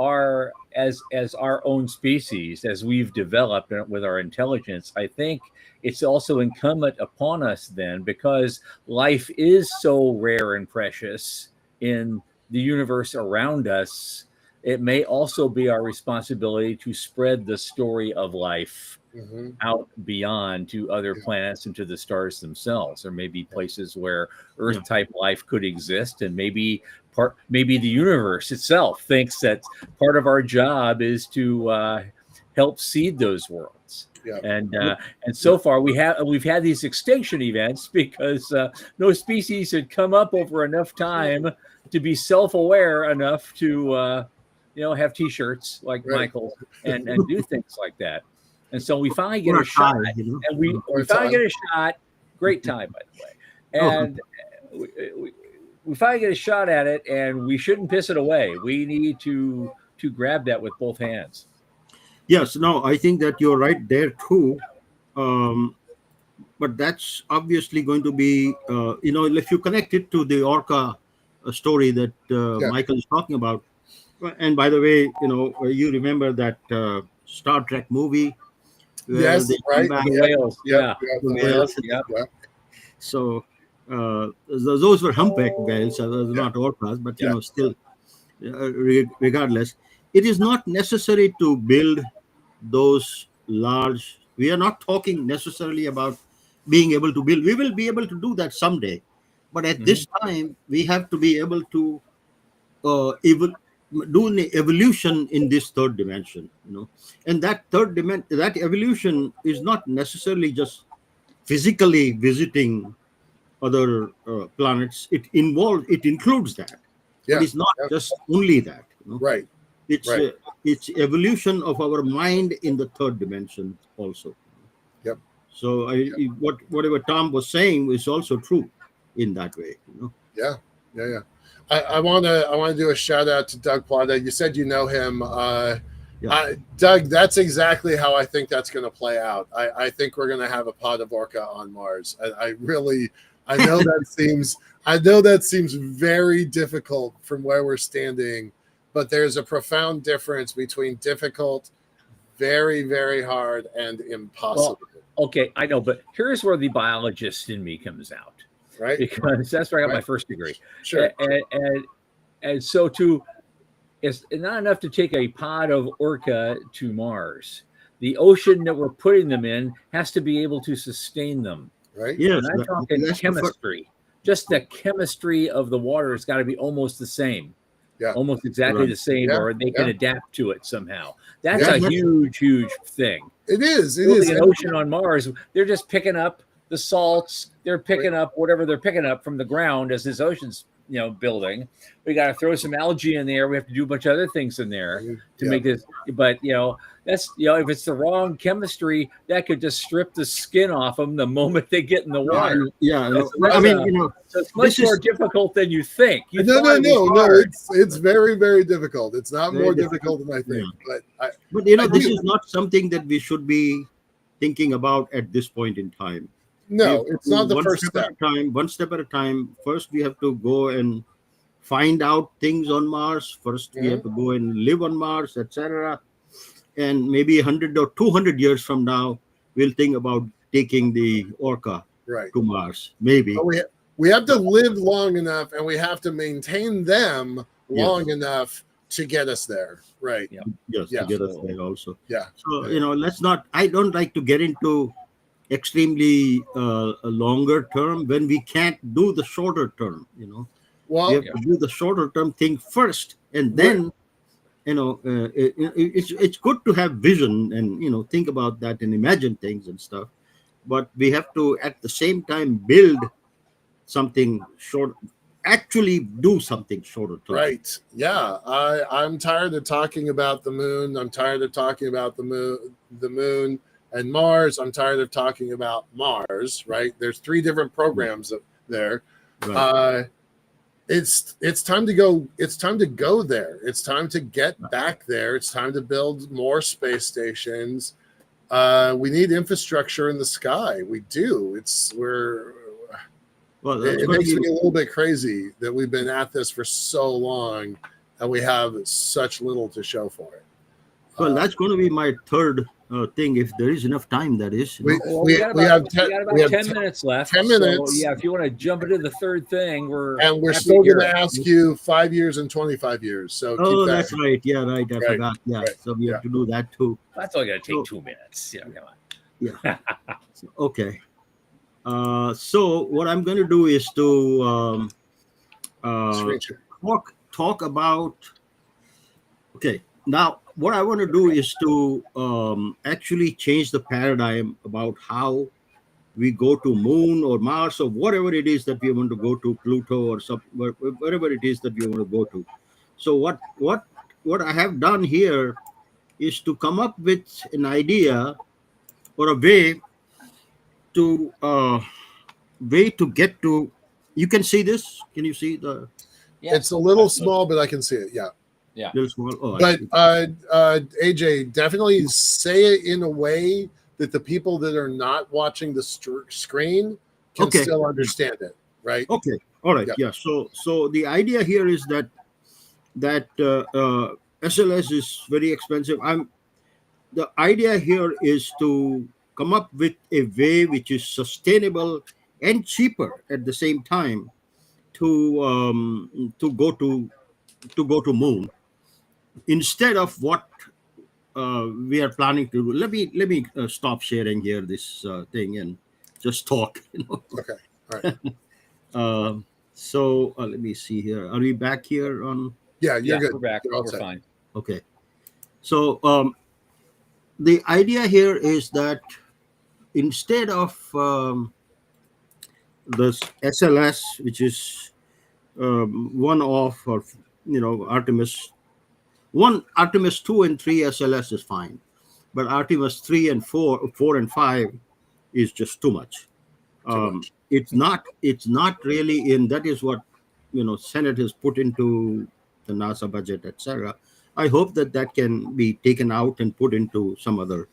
as our own species, as we've developed with our intelligence, I think it's also incumbent upon us then, because life is so rare and precious in the universe around us, it may also be our responsibility to spread the story of life out beyond to other planets and to the stars themselves. There may be places where Earth-type life could exist, and maybe the universe itself thinks that part of our job is to help seed those worlds. Yeah. And so far we've had these extinction events because no species had come up over enough time to be self-aware enough to have T-shirts like Michael and do things like that. And so we finally get a shot, and we finally get a shot. Great tie, by the way. And we finally get a shot at it, and we shouldn't piss it away. We need to grab that with both hands. Yes, no, I think that you're right there too. But that's obviously going to be, if you connect it to the orca story that Michael is talking about. And by the way, you remember that Star Trek movie? Yes, right. The whales. Yeah. So those were humpback whales, not orcas, but still, regardless, it is not necessary to build those large. We are not talking necessarily about being able to build. We will be able to do that someday, but at this time, we have to be able to do an evolution in this third dimension, and that third dimension, that evolution is not necessarily just physically visiting other planets. It includes that. But it's not just only that. Right. It's evolution of our mind in the third dimension also. Yep. So whatever Tom was saying is also true in that way. Yeah. I want to do a shout out to Doug Plata. You said you know him. Doug, that's exactly how I think that's going to play out. I think we're going to have a pod of orca on Mars. I know that seems very difficult from where we're standing, but there's a profound difference between difficult, very, very hard, and impossible. Well, okay, I know, but here's where the biologist in me comes out. Right, because that's where I got my first degree. Sure, and so it's not enough to take a pod of orca to Mars. The ocean that we're putting them in has to be able to sustain them. Right. Yes. And I'm talking chemistry. Just the chemistry of the water has got to be almost the same. Yeah. Almost exactly the same, or they can adapt to it somehow. That's a huge thing. It is. An ocean on Mars, they're just picking up the salts, they're picking up whatever they're picking up from the ground as this ocean's building. We got to throw some algae in there. We have to do a bunch of other things in there to make this. But that's if it's the wrong chemistry, that could just strip the skin off them the moment they get in the water. So it's much more difficult than you think. No. It's very, very difficult. It's not more difficult than I think. Yeah. But this is not something that we should be thinking about at this point in time. No, it's not the first step. One step at a time. First, we have to go and find out things on Mars. First, we have to go and live on Mars, etc. And maybe 100 or 200 years from now, we'll think about taking the orca to Mars. Maybe. But we have to live long enough, and we have to maintain them long enough to get us there. Right. Yes, to get us there also. Yeah. So, let's not. I don't like to get into extremely longer term when we can't do the shorter term. We Well, have to do the shorter term thing first, and we're- then it's good to have vision and think about that and imagine things and stuff, but we have to at the same time build something short, actually do something shorter term. right. Yeah. I'm tired of talking about the moon. I'm tired of talking about the moon and Mars. I'm tired of talking about Mars, right? There's 3 different programs up there. Right. It's time to go. It's time to go there. It's time to get back there. It's time to build more space stations. We need infrastructure in the sky. We do. Well, that's It going to makes be me a little bit crazy that we've been at this for so long and we have such little to show for it. that's going to be my third thing, if there is enough time, that is. We, Well, we, we got we about, have we got 10 10 minutes left. 10 minutes. So, yeah, if you want to jump into the third thing, we're still going to ask you 5 years and 25 years. So keep that. That's right. Yeah, right. I forgot. Yeah. right, So we have to do that too. That's only going to take So- 2 minutes. Yeah, come on. Yeah. Okay. So what I'm going to do is to Screen share. talk about. Okay. Now, what I want to do is to actually change the paradigm about how we go to Moon or Mars or whatever it is that we want to go to, Pluto or whatever it is that we want to go to. So what I have done here is to come up with an idea or a way to get to. You can see this. Can you see the Yeah. It's a little small, but I can see it. Yeah. little small? Oh, But AJ, definitely say it in a way that the people that are not watching the screen can Okay. still understand it, right? okay. All right. Yeah. Yeah. So the idea here is that SLS is very expensive. The idea here is to come up with a way which is sustainable and cheaper at the same time to go to Moon, instead of what we are planning to do. Let me stop sharing here this thing and just talk. Okay. All right. So let me see here. Are we back here on? Yeah, you're Yeah, good. we're back. You're all We're set. fine. Okay. So the idea here is that instead of this SLS, which is one of, or Artemis 2 and 3 SLS is fine, but Artemis 3 and 4 and 5 is just too much. much. It's not really in. That is what Senate has put into the NASA budget, etc. I hope that can be taken out and put into some other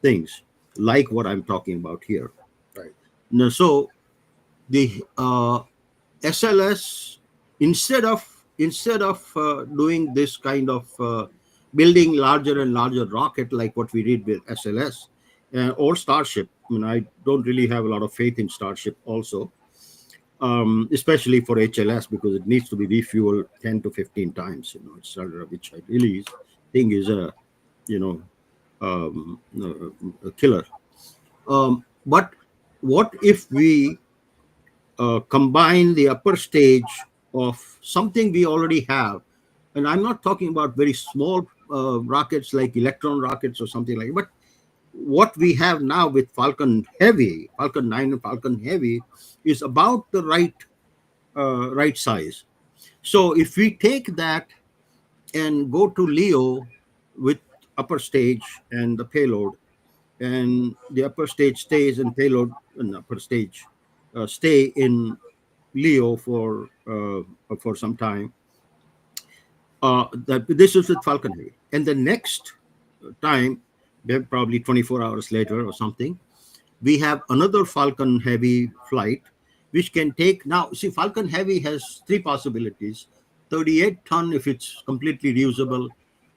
things, like what I'm talking about here. Right. Now, so the SLS, instead of doing this kind of building larger and larger rocket like what we did with SLS or Starship. I don't really have a lot of faith in Starship also, especially for HLS, because it needs to be refueled 10 to 15 times, etc., which I really think is a killer. But what if we combine the upper stage of something we already have? And I'm not talking about very small rockets like Electron rockets or something like that, but what we have now with Falcon 9 and Falcon Heavy is about the right size. So if we take that and go to Leo with upper stage and the payload, and the upper stage stays and payload and upper stage stay in Leo for some time. That this is with Falcon Heavy, and the next time, probably 24 hours later or something, we have another Falcon Heavy flight, which can take. Now, see, Falcon Heavy has 3 possibilities: 38 ton if it's completely reusable,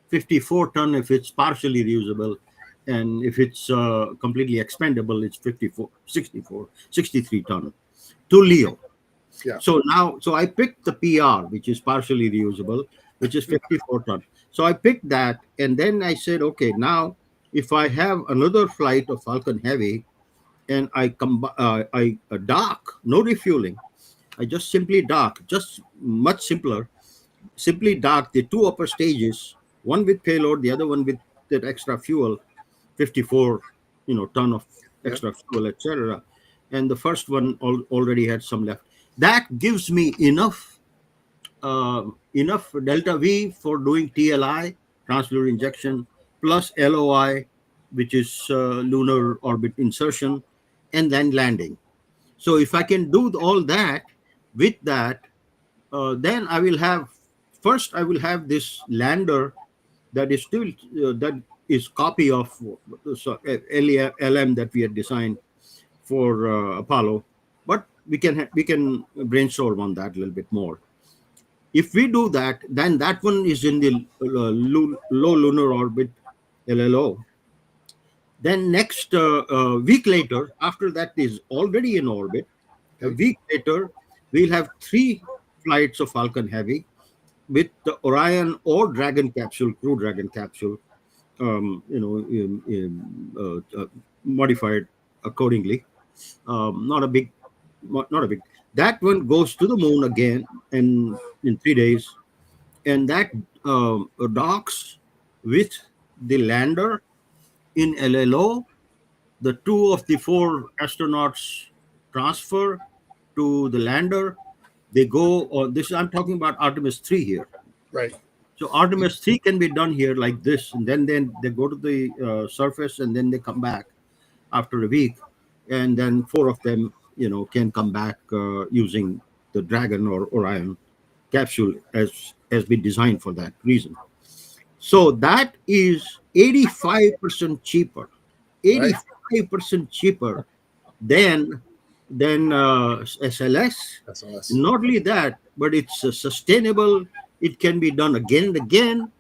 54 ton if it's partially reusable, and if it's completely expendable, it's 63 ton to Leo. Yeah. So I picked the PR, which is partially reusable, which is 54 ton. So I picked that, and then I said, okay, now if I have another flight of Falcon Heavy, and I dock, no refueling. I just simply dock, just much simpler. Simply dock the two upper stages, one with payload, the other one with that extra fuel, 54, ton of Yeah. extra fuel, etc. And the first one already had some left. That gives me enough delta V for doing TLI, translunar injection, plus LOI, which is lunar orbit insertion, and then landing. So if I can do all that, with that, then I will have, first I will have this lander that is still that is copy of LM that we had designed for Apollo, but we can brainstorm on that a little bit more. If we do that, then that one is in the low lunar orbit, LLO. Then next week later, after that is already in orbit, a week later, we'll have 3 flights of Falcon Heavy with the Orion or Dragon capsule, Crew Dragon capsule, modified accordingly. Not a big, not a big. That one goes to the moon again in 3 days, and that docks with the lander in LLO. The two of the 4 astronauts transfer to the lander. They go, or this I'm talking about Artemis 3 here. Right. So Artemis 3 can be done here like this, and then they go to the surface, and then they come back after a week, and then 4 of them, can come back using the Dragon or Orion capsule as has been designed for that reason. So that is 85% cheaper, 85% cheaper than SLS. SLS. Not only that, but it's sustainable. It can be done again and again.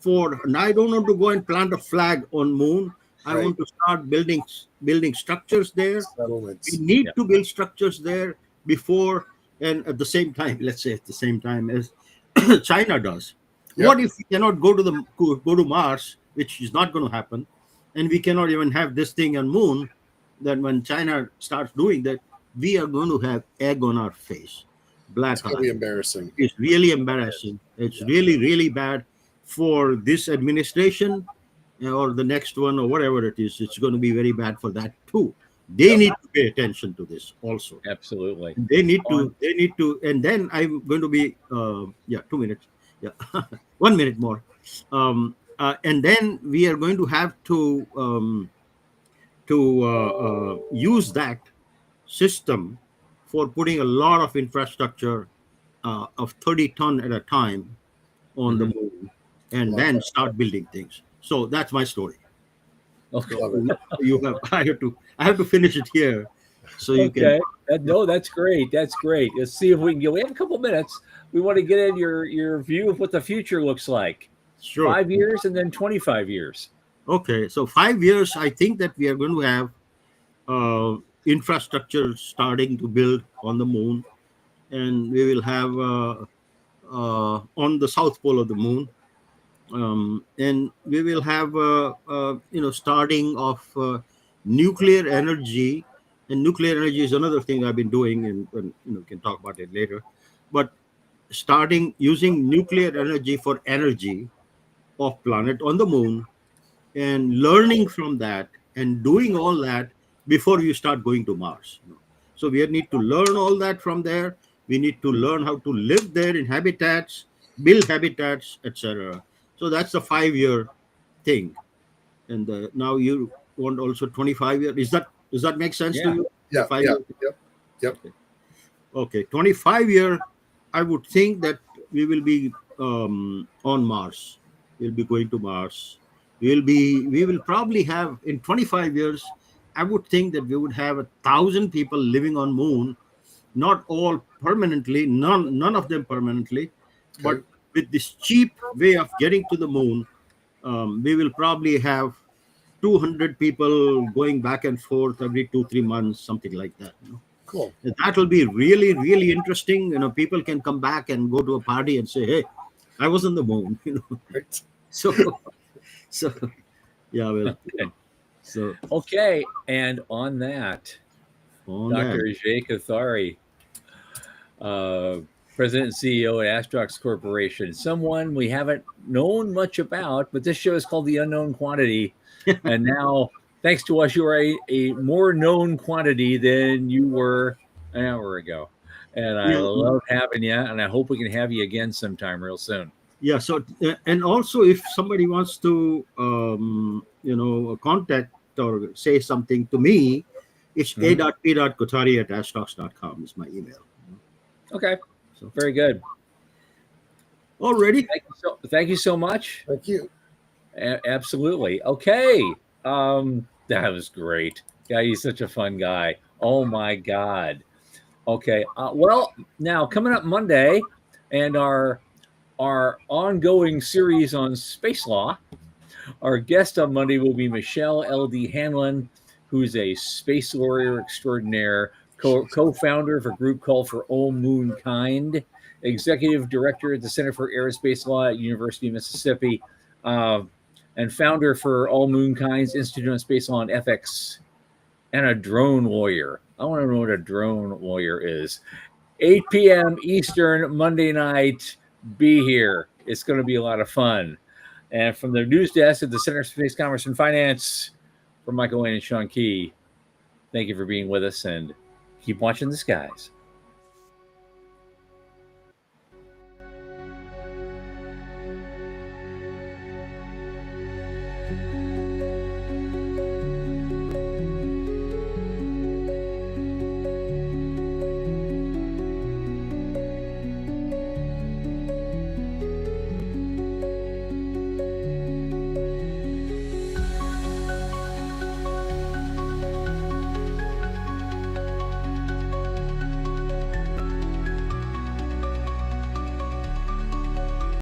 And I don't want to go and plant a flag on moon. I Right. want to start building structures there. Settlements. We need Yeah. to build structures there before and at the same time. Let's say at the same time as China does. Yeah. What if we cannot go to Mars, which is not going to happen, and we cannot even have this thing on moon? Then when China starts doing that, we are going to have egg on our face, black It's going to be eye. embarrassing. It's really embarrassing. It's really, really bad for this administration or the next one or whatever it is. It's going to be very bad for that too. They need to pay attention to this also. Absolutely. They need to, and then I'm going to be, 2 minutes. Yeah, 1 minute more. And then we are going to have to use that system for putting a lot of infrastructure of 30 ton at a time on the moon, and then start building things. So that's my story. Okay. Love it. You have I have to finish it here, so you can. No, that's great. That's great. Let's see if we can get. We have a couple minutes. We want to get in your view of what the future looks like. Sure. 5 years and then 25 years. Okay, so 5 years, I think that we are going to have infrastructure starting to build on the moon, and we will have on the south pole of the moon, and we will have starting of nuclear energy. And nuclear energy is another thing I've been doing, and can talk about it later. But starting using nuclear energy for energy of planet on the moon, and learning from that and doing all that before you start going to Mars. So we need to learn all that from there. We need to learn how to live there in habitats, build habitats, etc. So that's a 5-year thing. And now you want also 25 years. Does that make sense to you? Yeah. 5 Yeah. years? Yep. Okay, 25-year. I would think that we will be on Mars. We'll be going to Mars. We will probably have in 25 years. I would think that we would have 1,000 people living on moon, not all permanently, none of them permanently, but with this cheap way of getting to the moon, we will probably have 200 people going back and forth every 2-3 months, something like that. Cool. And that will be really, really interesting. People can come back and go to a party and say, "Hey, I was on the moon." Right. So, yeah, well, So Okay, and on that, on Dr. that, Ajay Kothari, President and CEO at Astrox Corporation, someone we haven't known much about, but this show is called The Unknown Quantity. And now, thanks to us, you are a more known quantity than you were an hour ago. And I yeah, love having you, and I hope we can have you again sometime real soon. yeah. So and also, if somebody wants to, contact or say something to me, it's Mhm. a.p.kothari@astrox.com is my email. Okay, So very good. already, Thank you so much. Thank you. Absolutely. Okay. That was great. Yeah, he's such a fun guy. Oh my God. Okay. Well, now coming up Monday, and our ongoing series on space law. Our guest on Monday will be Michelle L.D. Hanlon, who's a space lawyer extraordinaire, co-founder of a group called For All Moonkind, executive director at the Center for Aerospace Law at University of Mississippi, uh, and founder for All Moonkind's Institute on Space Law and Ethics, and a drone lawyer. I want to know what a drone lawyer is. 8 p.m. Eastern, Monday night. Be here. It's going to be a lot of fun. And from the news desk at the Center for Space Commerce and Finance, from Michael Wayne and Sean Key, thank you for being with us, and keep watching the skies.